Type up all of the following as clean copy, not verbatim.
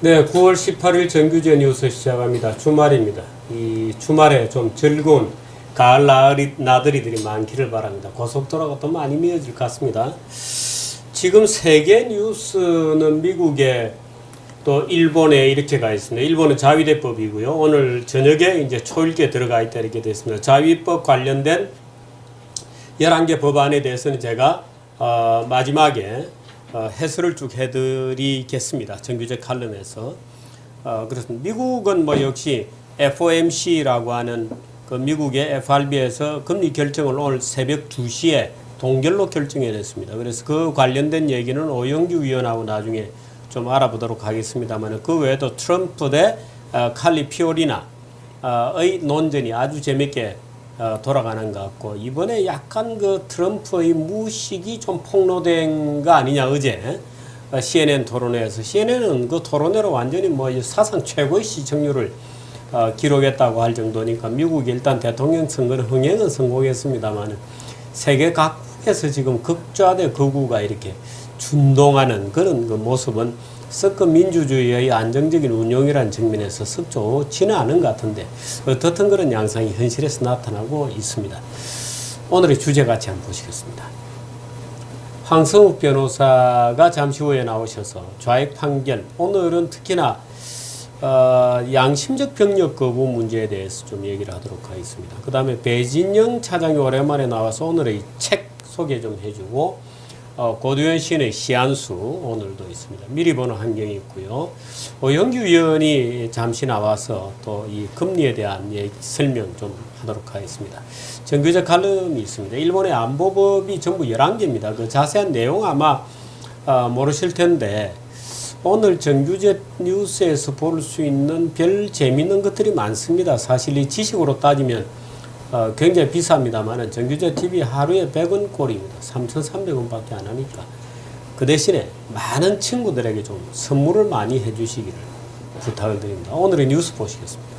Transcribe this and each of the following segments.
네, 9월 18일 정규제 뉴스 시작합니다. 주말입니다. 이 주말에 좀 즐거운 가을 나들이들이 많기를 바랍니다. 고속도로가 또 많이 미어질 것 같습니다. 지금 세계 뉴스는 미국에 또 일본에 이렇게 가 있습니다. 일본은 자위대법이고요. 오늘 저녁에 이제 초읽기에 들어가 있다 이렇게 됐습니다. 자위법 관련된 11개 법안에 대해서는 제가 마지막에 해설을 쭉 해드리겠습니다. 정규제 칼럼에서. 그렇습니다. 미국은 뭐 역시 FOMC라고 하는 그 미국의 FRB에서 금리 결정을 오늘 새벽 2시에 동결로 결정해냈습니다. 그래서 그 관련된 얘기는 오영규 위원하고 나중에 좀 알아보도록 하겠습니다만, 그 외에도 트럼프 대 칼리피오리나의 논전이 아주 재밌게 돌아가는 것 같고, 이번에 약간 그 트럼프의 무식이 좀 폭로된 거 아니냐, 어제 CNN 토론회에서. CNN은 그 토론회로 완전히 뭐 사상 최고의 시청률을 기록했다고 할 정도니까, 미국이 일단 대통령 선거는 흥행은 성공했습니다만 세계 각국에서 지금 극좌 대 극우가 이렇게 준동하는 그런 그 모습은 썩그 민주주의의 안정적인 운영이라는 측면에서 썩 좋지는 않은 것 같은데, 어떻든 그런 양상이 현실에서 나타나고 있습니다. 오늘의 주제 같이 한번 보시겠습니다. 황성욱 변호사가 잠시 후에 나오셔서 좌익 판결, 오늘은 특히나 양심적 병력 거부 문제에 대해서 좀 얘기를 하도록 하겠습니다. 그 다음에 배진영 차장이 오랜만에 나와서 오늘의 책 소개 좀 해주고, 고두현 시인의 시안수 오늘도 있습니다. 미리 보는 환경이 있고요. 오영규 위원이 잠시 나와서 또 이 금리에 대한 설명 좀 하도록 하겠습니다. 정규제 칼럼이 있습니다. 일본의 안보법이 전부 11개입니다. 그 자세한 내용 아마 모르실 텐데, 오늘 정규제 뉴스에서 볼 수 있는 별 재밌는 것들이 많습니다. 사실 이 지식으로 따지면 굉장히 비쌉니다만 정규제 TV 하루에 100원 꼴입니다. 3,300원밖에 안 하니까 그 대신에 많은 친구들에게 좀 선물을 많이 해주시기를 부탁을 드립니다. 오늘의 뉴스 보시겠습니다.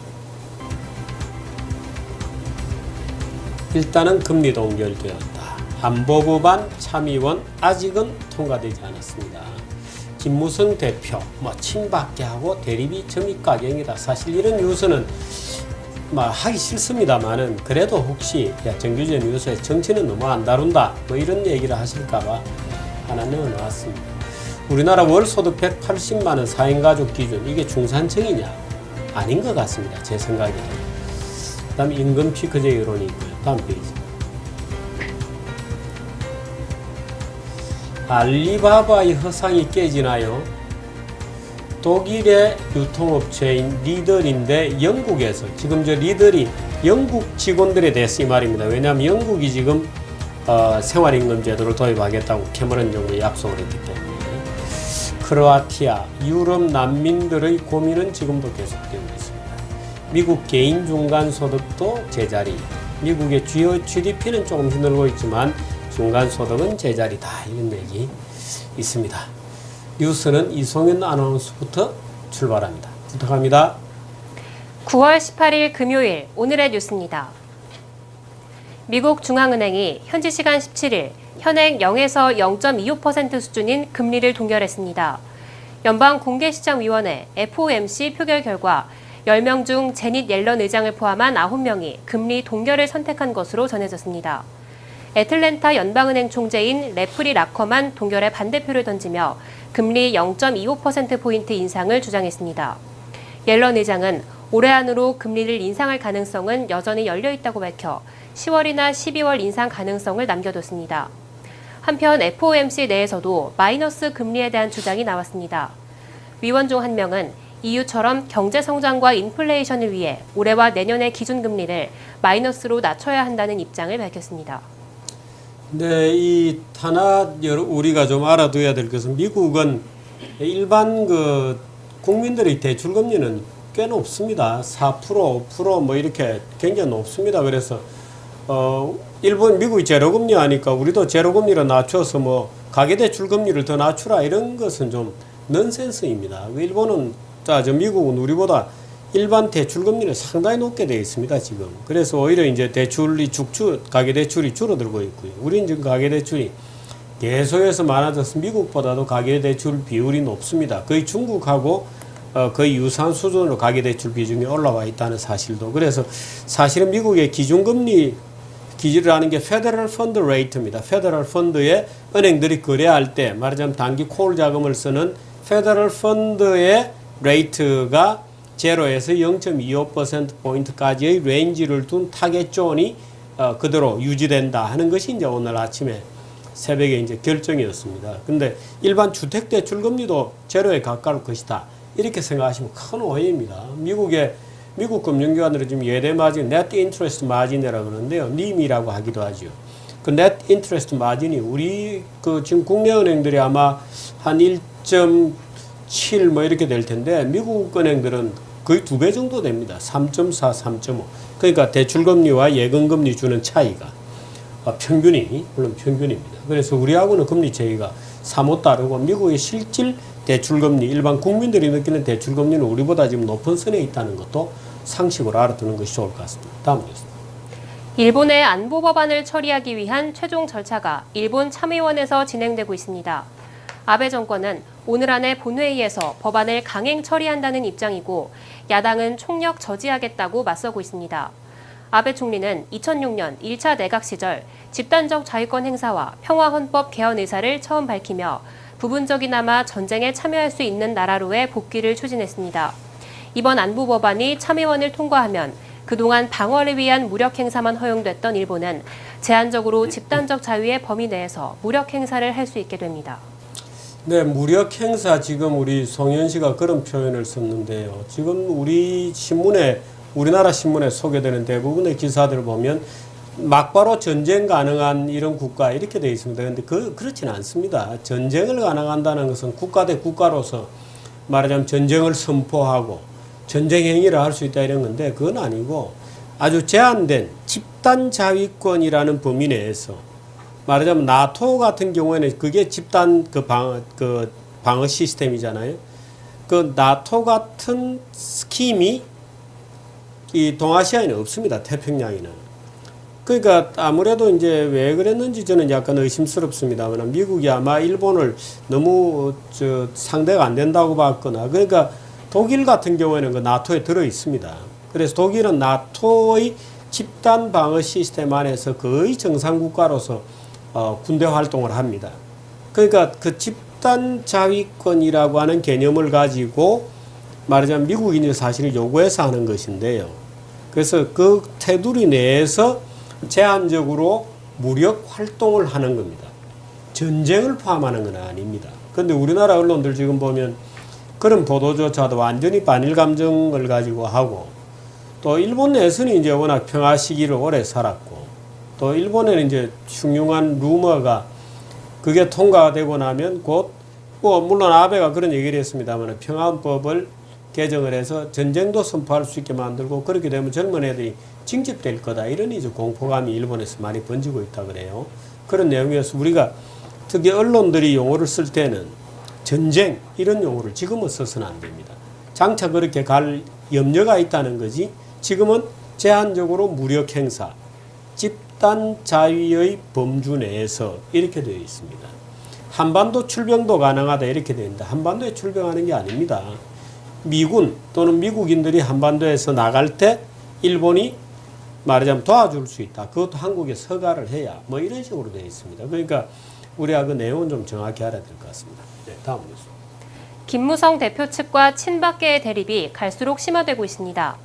일단은 금리 동결되었다. 안보법안 참의원 아직은 통과되지 않았습니다. 김무성 대표 뭐 친박계 하고 대립이 점입가경이다. 사실 이런 뉴스는 하기 싫습니다만은, 그래도 혹시 정규제 뉴스에 정치는 너무 안 다룬다 뭐 이런 얘기를 하실까봐 하나 넣어놨습니다. 우리나라 월소득 180만원 4인 가족 기준, 이게 중산층이냐? 아닌 것 같습니다. 제 생각에는. 그 다음에 임금 피크제 여론이 있고요. 다음 페이지. 알리바바의 허상이 깨지나요? 독일의 유통업체인 리들인데 영국에서 지금 저 리들이 영국 직원들에 대해서 이 말입니다. 왜냐하면 영국이 지금 생활임금 제도를 도입하겠다고 캐머런 정부에 약속을 했기 때문에. 크로아티아, 유럽 난민들의 고민은 지금도 계속되고 있습니다. 미국 개인 중간소득도 제자리. 미국의 주요 GDP는 조금 힘들고 있지만 중간소득은 제자리다, 이런 얘기 있습니다. 뉴스는 이송현 아나운서부터 출발합니다. 부탁합니다. 9월 18일 금요일 오늘의 뉴스입니다. 미국 중앙은행이 현지 시간 17일 현행 0에서 0.25% 수준인 금리를 동결했습니다. 연방공개시장위원회 FOMC 표결 결과 10명 중 제닛 옐런 의장을 포함한 9명이 금리 동결을 선택한 것으로 전해졌습니다. 애틀랜타 연방은행 총재인 레프리 라커만 동결에 반대표를 던지며 금리 0.25%포인트 인상을 주장했습니다. 옐런 의장은 올해 안으로 금리를 인상할 가능성은 여전히 열려 있다고 밝혀 10월이나 12월 인상 가능성을 남겨뒀습니다. 한편 FOMC 내에서도 마이너스 금리에 대한 주장이 나왔습니다. 위원 중 한 명은 EU처럼 경제 성장과 인플레이션을 위해 올해와 내년의 기준금리를 마이너스로 낮춰야 한다는 입장을 밝혔습니다. 네, 이 하나 우리가 좀 알아둬야 될 것은, 미국은 일반 그 국민들의 대출 금리는 꽤 높습니다. 4%, 5% 뭐 이렇게 굉장히 높습니다. 그래서 미국이 제로금리 하니까 우리도 제로금리로 낮춰서 뭐 가계대출 금리를 더 낮추라, 이런 것은 좀 넌센스입니다. 일본은 미국은 우리보다 일반 대출금리는 상당히 높게 되어 있습니다, 지금. 그래서 오히려 이제 가계대출이 줄어들고 있고요. 우리는 지금 가계대출이 계속해서 많아져서 미국보다도 가계대출 비율이 높습니다. 거의 중국하고 거의 유사한 수준으로 가계대출 비중이 올라와 있다는 사실도. 그래서 사실은 미국의 기준금리 기준이라는 게 페더럴 펀드 레이트입니다. 페더럴 펀드에 은행들이 거래할 때 말하자면 단기 콜 자금을 쓰는 페더럴 펀드의 레이트가 제로에서 0.25%포인트까지의 레인지를 둔 타겟 존이 그대로 유지된다 하는 것이 이제 오늘 아침에 새벽에 이제 결정이었습니다. 근데 일반 주택대출 금리도 제로에 가까울 것이다. 이렇게 생각하시면 큰 오해입니다. 미국 금융기관들은 지금 예대 마진, net interest margin이라고 그러는데요. 님이라고 하기도 하죠. 그 net interest margin이 우리 지금 국내 은행들이 아마 한 1.7 뭐 이렇게 될 텐데 미국 은행들은 거의 2배 정도 됩니다. 3.4, 3.5. 그러니까 대출금리와 예금금리 주는 차이가 평균이 물론 평균입니다. 그래서 우리하고는 금리 차이가 사뭇 다르고 미국의 실질 대출금리, 일반 국민들이 느끼는 대출금리는 우리보다 지금 높은 선에 있다는 것도 상식으로 알아두는 것이 좋을 것 같습니다. 다음 뉴스. 일본의 안보 법안을 처리하기 위한 최종 절차가 일본 참의원에서 진행되고 있습니다. 아베 정권은 오늘 안에 본회의에서 법안을 강행 처리한다는 입장이고 야당은 총력 저지하겠다고 맞서고 있습니다. 아베 총리는 2006년 1차 내각 시절 집단적 자유권 행사와 평화헌법 개헌 의사를 처음 밝히며 부분적이나마 전쟁에 참여할 수 있는 나라로의 복귀를 추진했습니다. 이번 안보 법안이 참의원을 통과하면 그동안 방어를 위한 무력 행사만 허용됐던 일본은 제한적으로 집단적 자유의 범위 내에서 무력 행사를 할 수 있게 됩니다. 네, 무력 행사 지금 우리 송현 씨가 그런 표현을 썼는데요. 지금 우리나라 신문에 소개되는 대부분의 기사들을 보면 막바로 전쟁 가능한 이런 국가 이렇게 되어 있습니다. 그런데 그렇지는 않습니다. 전쟁을 가능한다는 것은 국가 대 국가로서 말하자면 전쟁을 선포하고 전쟁 행위를 할 수 있다 이런 건데 그건 아니고 아주 제한된 집단 자위권이라는 범위 내에서 말하자면 나토 같은 경우에는 그게 집단 방어 시스템이잖아요. 그 나토 같은 스킴이 이 동아시아에는 없습니다. 태평양에는. 그러니까 아무래도 이제 왜 그랬는지 저는 약간 의심스럽습니다만 미국이 아마 일본을 너무 상대가 안 된다고 봤거나 그러니까 독일 같은 경우에는 그 나토에 들어 있습니다. 그래서 독일은 나토의 집단 방어 시스템 안에서 거의 정상 국가로서 군대 활동을 합니다. 그러니까 그 집단 자위권이라고 하는 개념을 가지고 말하자면 미국이 이제 사실 요구해서 하는 것인데요. 그래서 그 테두리 내에서 제한적으로 무력 활동을 하는 겁니다. 전쟁을 포함하는 건 아닙니다. 그런데 우리나라 언론들 지금 보면 그런 보도조차도 완전히 반일 감정을 가지고 하고 또 일본 내에서는 이제 워낙 평화 시기를 오래 살았고 또 일본에는 이제 흉흉한 루머가 그게 통과되고 나면 곧 물론 아베가 그런 얘기를 했습니다만 평화헌법을 개정을 해서 전쟁도 선포할 수 있게 만들고 그렇게 되면 젊은 애들이 징집될 거다 이런 이제 공포감이 일본에서 많이 번지고 있다 그래요. 그런 내용이어서 우리가 특히 언론들이 용어를 쓸 때는 전쟁 이런 용어를 지금은 써서는 안 됩니다. 장차 그렇게 갈 염려가 있다는 거지 지금은 제한적으로 무력 행사, 집단 자위의 범주 내에서 이렇게 되어 있습니다. 한반도 출병도 가능하다 이렇게 되어 있는데 한반도에 출병하는 게 아닙니다. 미군 또는 미국인들이 한반도에서 나갈 때 일본이 말하자면 도와줄 수 있다. 그것도 한국에 서가를 해야 뭐 이런 식으로 되어 있습니다. 그러니까 우리가 그 내용은 좀 정확히 알아야 될 것 같습니다. 네, 다음 뉴스. 김무성 대표 측과 친박계의 대립이 갈수록 심화되고 있습니다.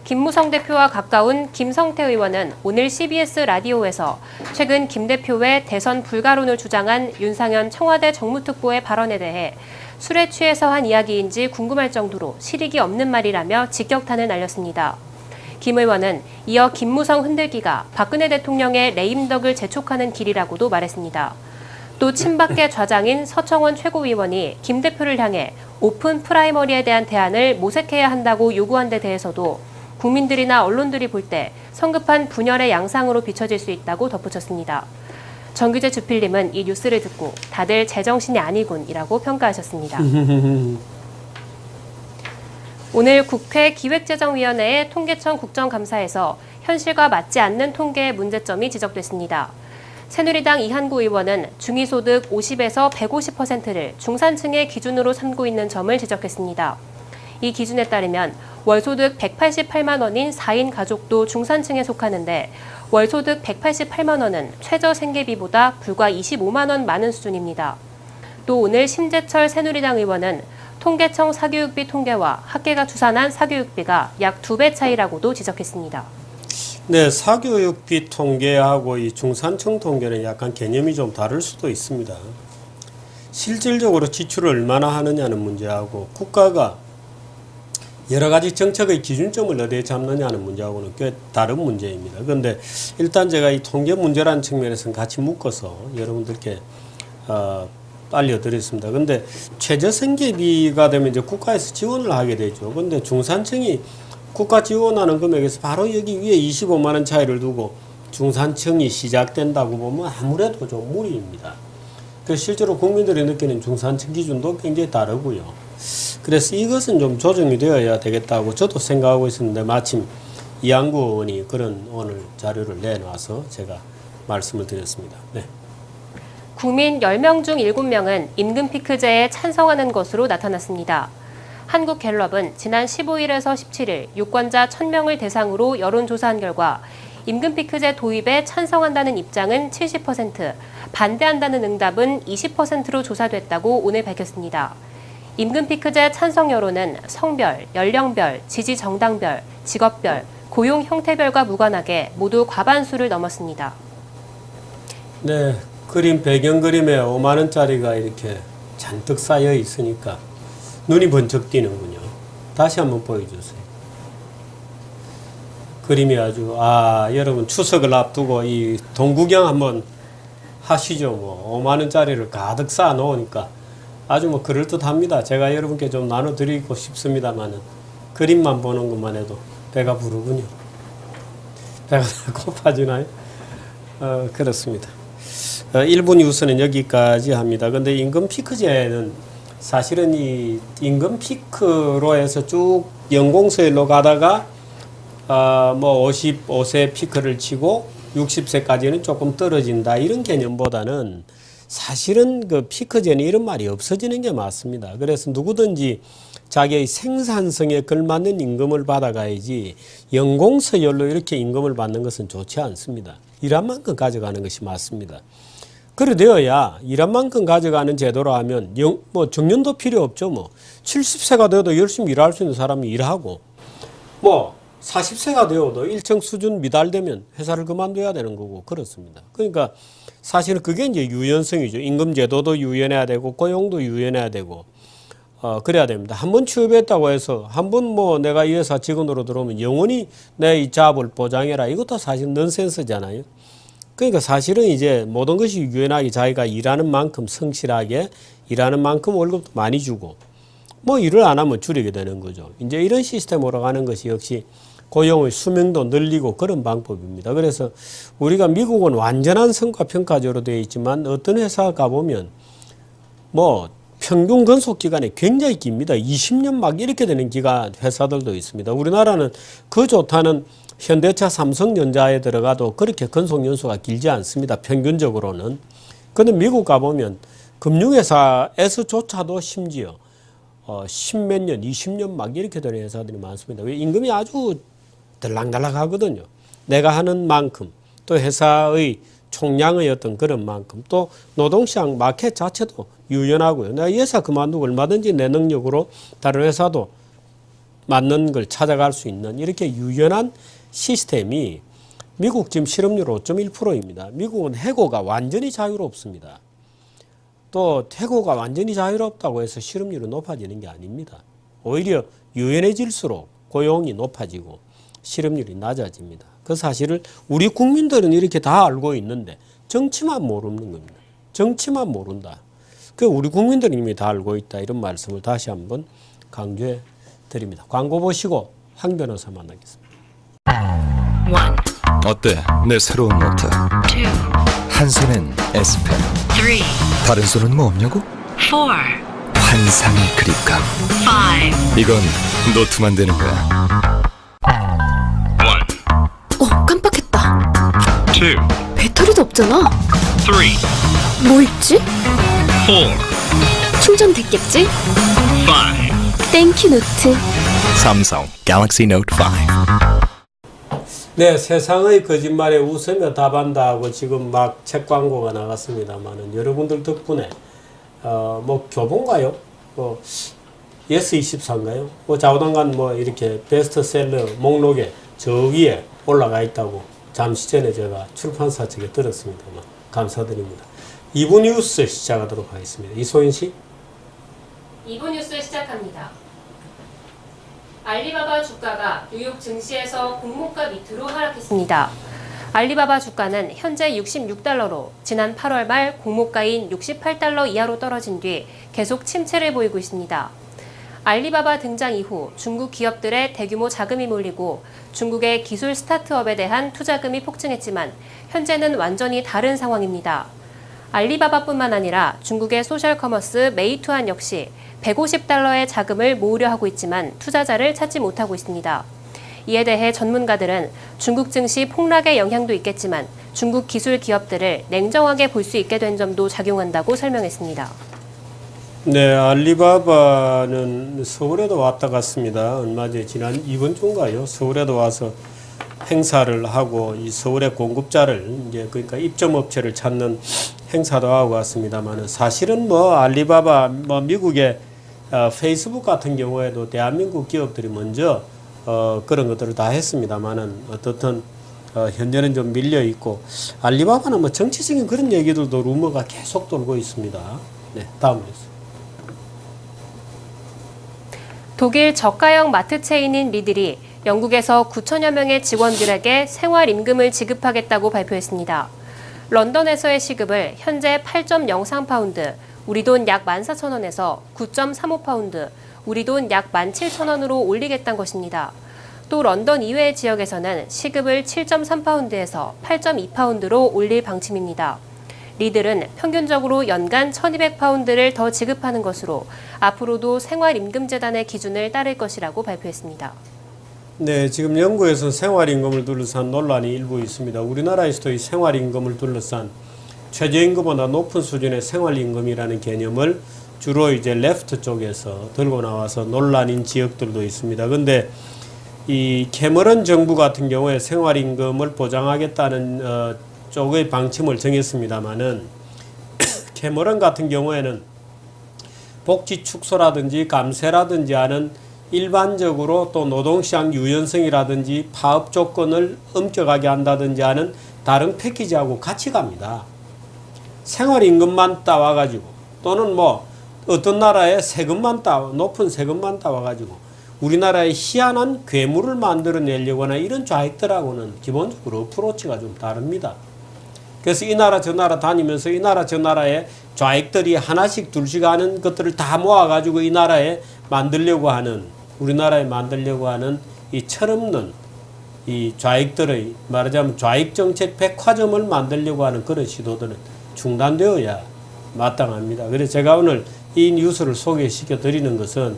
김무성 대표와 가까운 김성태 의원은 오늘 CBS 라디오에서 최근 김 대표의 대선 불가론을 주장한 윤상현 청와대 정무특보의 발언에 대해 술에 취해서 한 이야기인지 궁금할 정도로 실익이 없는 말이라며 직격탄을 날렸습니다. 김 의원은 이어 김무성 흔들기가 박근혜 대통령의 레임덕을 재촉하는 길이라고도 말했습니다. 또 친박계 좌장인 서청원 최고위원이 김 대표를 향해 오픈 프라이머리에 대한 대안을 모색해야 한다고 요구한 데 대해서도 국민들이나 언론들이 볼 때 성급한 분열의 양상으로 비춰질 수 있다고 덧붙였습니다. 정규재 주필님은 이 뉴스를 듣고 다들 제정신이 아니군이라고 평가하셨습니다. 오늘 국회 기획재정위원회의 통계청 국정감사에서 현실과 맞지 않는 통계의 문제점이 지적됐습니다. 새누리당 이한구 의원은 중위소득 50에서 150%를 중산층의 기준으로 삼고 있는 점을 지적했습니다. 이 기준에 따르면 월소득 188만 원인 4인 가족도 중산층에 속하는데 월소득 188만 원은 최저 생계비보다 불과 25만 원 많은 수준입니다. 또 오늘 심재철 새누리당 의원은 통계청 사교육비 통계와 학계가 추산한 사교육비가 약 2배 차이라고도 지적했습니다. 네, 사교육비 통계하고 이 중산층 통계는 약간 개념이 좀 다를 수도 있습니다. 실질적으로 지출을 얼마나 하느냐는 문제하고 국가가 여러 가지 정책의 기준점을 어디에 잡느냐는 문제하고는 꽤 다른 문제입니다. 그런데 일단 제가 이 통계 문제라는 측면에서는 같이 묶어서 여러분들께 알려드렸습니다. 근데 최저생계비가 되면 이제 국가에서 지원을 하게 되죠. 근데 중산층이 국가 지원하는 금액에서 바로 여기 위에 25만 원 차이를 두고 중산층이 시작된다고 보면 아무래도 좀 무리입니다. 그래서 실제로 국민들이 느끼는 중산층 기준도 굉장히 다르고요. 그래서 이것은 좀 조정이 되어야 되겠다고 저도 생각하고 있었는데 마침 이한구 의원이 그런 오늘 자료를 내놔서 제가 말씀을 드렸습니다. 네. 국민 10명 중 7명은 임금 피크제에 찬성하는 것으로 나타났습니다. 한국갤럽은 지난 15일에서 17일 유권자 1000명을 대상으로 여론조사한 결과 임금 피크제 도입에 찬성한다는 입장은 70%, 반대한다는 응답은 20%로 조사됐다고 오늘 밝혔습니다. 임금 피크제 찬성 여론은 성별, 연령별, 지지 정당별, 직업별, 고용 형태별과 무관하게 모두 과반수를 넘었습니다. 네, 그림 배경 그림에 5만 원짜리가 이렇게 잔뜩 쌓여 있으니까 눈이 번쩍 띄는군요. 다시 한번 보여주세요. 그림이 아주 여러분 추석을 앞두고 이 동구경 한번 하시죠. 뭐 5만 원짜리를 가득 쌓아 놓으니까 아주 뭐 그럴듯합니다. 제가 여러분께 좀 나눠드리고 싶습니다만은 그림만 보는 것만 해도 배가 부르군요. 배가 고파지나요? 그렇습니다. 1부 뉴스는 여기까지 합니다. 근데 임금 피크제는 사실은 이 임금 피크로 해서 쭉 연공서열로 가다가 뭐 55세 피크를 치고 60세까지는 조금 떨어진다 이런 개념보다는 사실은 그 피크제는 이런 말이 없어지는 게 맞습니다. 그래서 누구든지 자기의 생산성에 걸맞는 임금을 받아가야지 연공서열로 이렇게 임금을 받는 것은 좋지 않습니다. 일한 만큼 가져가는 것이 맞습니다. 그래 되어야 일한 만큼 가져가는 제도로 하면 뭐 정년도 필요 없죠. 뭐 70세가 되어도 열심히 일할 수 있는 사람이 일하고 뭐 40세가 되어도 일정 수준 미달되면 회사를 그만둬야 되는 거고 그렇습니다. 그러니까 사실은 그게 이제 유연성이죠. 임금 제도도 유연해야 되고 고용도 유연해야 되고 그래야 됩니다. 한 번 취업했다고 해서 한 번 뭐 내가 이 회사 직원으로 들어오면 영원히 내 이 잡을 보장해라. 이것도 사실 넌센스잖아요. 그러니까 사실은 이제 모든 것이 유연하게 자기가 일하는 만큼 성실하게 일하는 만큼 월급도 많이 주고 뭐 일을 안 하면 줄이게 되는 거죠. 이제 이런 시스템으로 가는 것이 역시 고용의 수명도 늘리고 그런 방법입니다. 그래서 우리가 미국은 완전한 성과평가제로 되어 있지만 어떤 회사 가보면 뭐 평균 근속 기간이 굉장히 깁니다. 20년 막 이렇게 되는 기간 회사들도 있습니다. 우리나라는 그 좋다는 현대차, 삼성전자에 들어가도 그렇게 근속 연수가 길지 않습니다. 평균적으로는. 그런데 미국 가보면 금융회사에서조차도 심지어 10몇 년, 20년 막 이렇게 되는 회사들이 많습니다. 왜 임금이 아주 들락날락하거든요. 내가 하는 만큼 또 회사의 총량의 어떤 그런 만큼 또 노동시장 마켓 자체도 유연하고요. 내가 이 회사 그만두고 얼마든지 내 능력으로 다른 회사도 맞는 걸 찾아갈 수 있는 이렇게 유연한 시스템이 미국 지금 실업률 5.1%입니다. 미국은 해고가 완전히 자유롭습니다. 또 해고가 완전히 자유롭다고 해서 실업률이 높아지는 게 아닙니다. 오히려 유연해질수록 고용이 높아지고 실업률이 낮아집니다. 그 사실을 우리 국민들은 이렇게 다 알고 있는데 정치만 모르는 겁니다. 정치만 모른다. 그 우리 국민들은 이미 다 알고 있다. 이런 말씀을 다시 한번 강조해 드립니다. 광고 보시고 황 변호사 만나겠습니다. 어때? 내 새로운 노트. 한 손엔 S펜. 다른 손은 뭐 없냐고? 환상의 그립감. 이건 노트만 되는 거야. 깜빡했다. 배터리도 없잖아. 뭐 있지? 충전 됐겠지? 땡큐 노트. 삼성 Galaxy Note 5. 네, 세상의 거짓말에 웃으며 답한다 하고 지금 막 책 광고가 나갔습니다만은 여러분들 덕분에 뭐 교본가요? 뭐 예스24인가요? 뭐 좌우당간 뭐 이렇게 베스트셀러 목록에 저 위에 올라가 있다고 잠시 전에 제가 출판사 측에 들었습니다만 감사드립니다. 2부 뉴스 시작하도록 하겠습니다. 이소연 씨. 2부 뉴스 시작합니다. 알리바바 주가가 뉴욕 증시에서 공모가 밑으로 하락했습니다. 알리바바 주가는 현재 66달러로 지난 8월 말 공모가인 68달러 이하로 떨어진 뒤 계속 침체를 보이고 있습니다. 알리바바 등장 이후 중국 기업들의 대규모 자금이 몰리고 중국의 기술 스타트업에 대한 투자금이 폭증했지만 현재는 완전히 다른 상황입니다. 알리바바뿐만 아니라 중국의 소셜커머스 메이투안 역시 150달러의 자금을 모으려 하고 있지만 투자자를 찾지 못하고 있습니다. 이에 대해 전문가들은 중국 증시 폭락의 영향도 있겠지만 중국 기술 기업들을 냉정하게 볼 수 있게 된 점도 작용한다고 설명했습니다. 네, 알리바바는 서울에도 왔다 갔습니다. 얼마 전에 이번 주인가요? 서울에도 와서 행사를 하고 이 서울의 공급자를 이제 그러니까 입점업체를 찾는 행사도 하고 왔습니다만은 사실은 뭐 알리바바 뭐 미국의 페이스북 같은 경우에도 대한민국 기업들이 먼저 그런 것들을 다 했습니다만은 어떻든 현재는 좀 밀려 있고 알리바바는 뭐 정치적인 그런 얘기들도 루머가 계속 돌고 있습니다. 네, 다음 뉴스. 독일 저가형 마트 체인인 리들이 영국에서 9천여 명의 직원들에게 생활임금을 지급하겠다고 발표했습니다. 런던에서의 시급을 현재 8.03파운드, 우리 돈 약 14,000원에서 9.35파운드, 우리 돈 약 17,000원으로 올리겠다는 것입니다. 또 런던 이외의 지역에서는 시급을 7.3파운드에서 8.2파운드로 올릴 방침입니다. 리들은 평균적으로 연간 1,200파운드를 더 지급하는 것으로 앞으로도 생활임금재단의 기준을 따를 것이라고 발표했습니다. 네, 지금 영국에서는 생활임금을 둘러싼 논란이 일부 있습니다. 우리나라에서도 이 생활임금을 둘러싼 최저임금보다 높은 수준의 생활임금이라는 개념을 주로 이제 레프트 쪽에서 들고 나와서 논란인 지역들도 있습니다. 근데 이 캐머런 정부 같은 경우에 생활임금을 보장하겠다는 쪽의 방침을 정했습니다만은 캐머런 같은 경우에는 복지 축소라든지 감세라든지 하는 일반적으로 또 노동시장 유연성이라든지 파업 조건을 엄격하게 한다든지 하는 다른 패키지하고 같이 갑니다. 생활임금만 따와가지고 또는 뭐 어떤 나라의 세금만 높은 세금만 따와가지고 우리나라의 희한한 괴물을 만들어내려고 하는 이런 좌익들하고는 기본적으로 어프로치가 좀 다릅니다. 그래서 이 나라 저 나라 다니면서 이 나라 저 나라의 좌익들이 하나씩 둘씩 하는 것들을 다 모아가지고 이 나라에 만들려고 하는 우리나라에 만들려고 하는 이 철없는 이 좌익들의 말하자면 좌익 정책 백화점을 만들려고 하는 그런 시도들은 중단되어야 마땅합니다. 그래서 제가 오늘 이 뉴스를 소개시켜 드리는 것은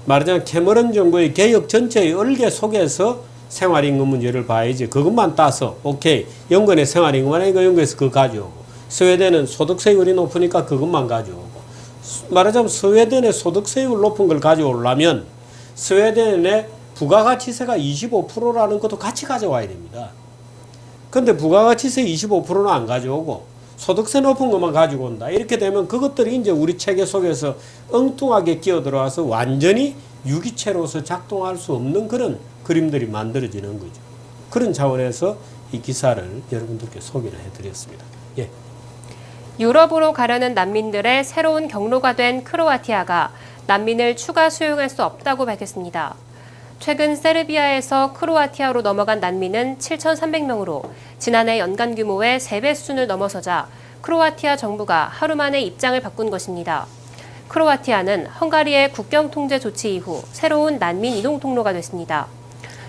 말하자면 캐머런 정부의 개혁 전체의 얼개 속에서 생활임금 문제를 봐야지 그것만 따서 오케이 영국의 생활임금 하니까 영국에서 그거 가져오고 스웨덴은 소득세율이 높으니까 그것만 가져오고 말하자면 스웨덴의 소득세율 높은 걸 가져오려면 스웨덴의 부가가치세가 25%라는 것도 같이 가져와야 됩니다. 근데 부가가치세 25%는 안 가져오고 소득세 높은 것만 가지고 온다. 이렇게 되면 그것들이 이제 우리 체계 속에서 엉뚱하게 끼어들어와서 완전히 유기체로서 작동할 수 없는 그런 그림들이 만들어지는 거죠. 그런 차원에서 이 기사를 여러분들께 소개를 해드렸습니다. 예. 유럽으로 가려는 난민들의 새로운 경로가 된 크로아티아가 난민을 추가 수용할 수 없다고 밝혔습니다. 최근 세르비아에서 크로아티아로 넘어간 난민은 7,300명으로 지난해 연간 규모의 3배 수준을 넘어서자 크로아티아 정부가 하루 만에 입장을 바꾼 것입니다. 크로아티아는 헝가리의 국경 통제 조치 이후 새로운 난민 이동 통로가 됐습니다.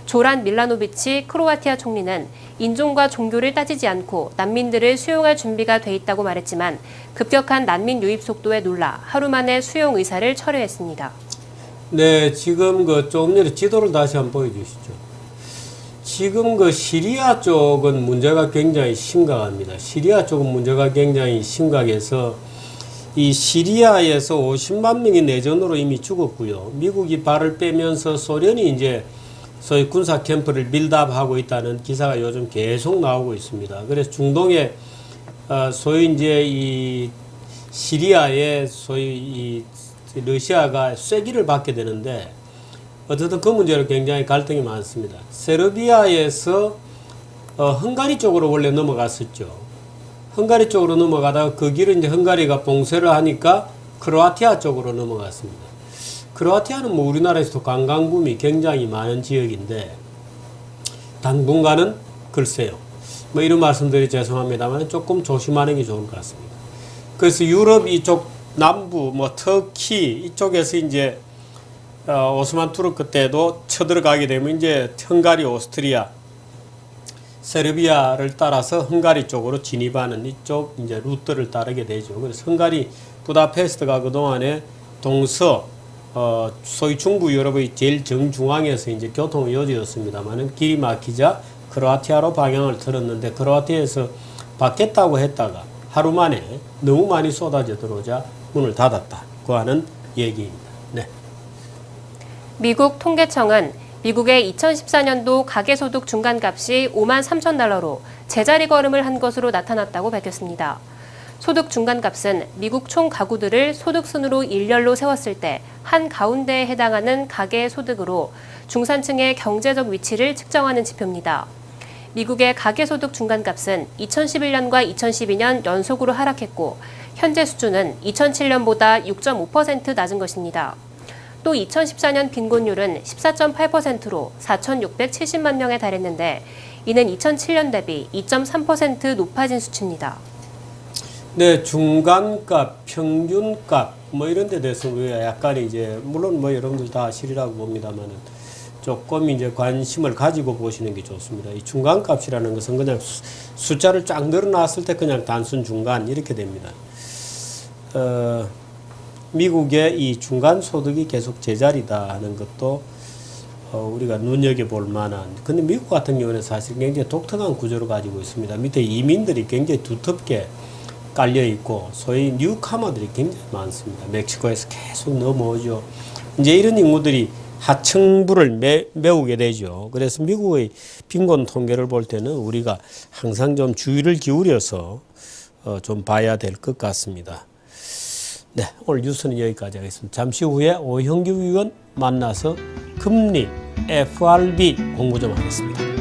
조란 밀라노비치 크로아티아 총리는 인종과 종교를 따지지 않고 난민들을 수용할 준비가 돼 있다고 말했지만 급격한 난민 유입 속도에 놀라 하루 만에 수용 의사를 철회했습니다. 네, 지금 조금 전에 지도를 다시 한번 보여주시죠. 지금 시리아 쪽은 문제가 굉장히 심각합니다. 시리아 쪽은 문제가 굉장히 심각해서 이 시리아에서 50만 명이 내전으로 이미 죽었고요. 미국이 발을 빼면서 소련이 이제 소위 군사 캠프를 빌드업하고 있다는 기사가 요즘 계속 나오고 있습니다. 그래서 중동에 소위 이제 이 시리아에 소위 이 러시아가 쐐기를 받게 되는데 어쨌든 그 문제로 굉장히 갈등이 많습니다. 세르비아에서 헝가리 쪽으로 원래 넘어갔었죠. 헝가리 쪽으로 넘어가다가 그 길을 이제 헝가리가 봉쇄를 하니까 크로아티아 쪽으로 넘어갔습니다. 크로아티아는 뭐 우리나라에서도 관광붐이 굉장히 많은 지역인데 당분간은 글쎄요. 뭐 이런 말씀드리 죄송합니다만 조금 조심하는 게 좋을 것 같습니다. 그래서 유럽 이쪽 남부 뭐 터키 이쪽에서 이제 오스만 투르크 때도 쳐들어가게 되면 이제 헝가리, 오스트리아, 세르비아를 따라서 헝가리 쪽으로 진입하는 이쪽 이제 루트를 따르게 되죠. 그래서 헝가리 부다페스트가 그동안에 동서 소위 중부 유럽의 제일 정중앙에서 이제 교통 요지였습니다만은 길이 막히자 크로아티아로 방향을 틀었는데 크로아티아에서 받겠다고 했다가 하루 만에 너무 많이 쏟아져 들어오자 문을 닫았다고 하는 얘기입니다. 네. 미국 통계청은 미국의 2014년도 가계소득 중간값이 5만 3천 달러로 제자리 걸음을 한 것으로 나타났다고 밝혔습니다. 소득 중간값은 미국 총 가구들을 소득순으로 일렬로 세웠을 때 한 가운데에 해당하는 가계의 소득으로 중산층의 경제적 위치를 측정하는 지표입니다. 미국의 가계소득 중간값은 2011년과 2012년 연속으로 하락했고 현재 수준은 2007년보다 6.5% 낮은 것입니다. 또 2014년 빈곤율은 14.8%로 4,670만 명에 달했는데 이는 2007년 대비 2.3% 높아진 수치입니다. 네, 중간값, 평균값 뭐 이런 데 대해서 우리가 약간 이제 물론 뭐 여러분들 다 아시리라고 봅니다만은 조금 이제 관심을 가지고 보시는 게 좋습니다. 이 중간값이라는 것은 그냥 숫자를 쫙 늘어놨을 때 그냥 단순 중간 이렇게 됩니다. 미국의 이 중간 소득이 계속 제자리다 하는 것도 우리가 눈여겨볼 만한. 근데 미국 같은 경우는 사실 굉장히 독특한 구조를 가지고 있습니다. 밑에 이민들이 굉장히 두텁게 깔려 있고 소위 뉴카머들이 굉장히 많습니다. 멕시코에서 계속 넘어오죠. 이제 이런 인구들이 하층부를 메우게 되죠. 그래서 미국의 빈곤 통계를 볼 때는 우리가 항상 좀 주의를 기울여서 좀 봐야 될 것 같습니다. 네, 오늘 뉴스는 여기까지 하겠습니다. 잠시 후에 오형규 의원 만나서 금리 FRB 공부 좀 하겠습니다.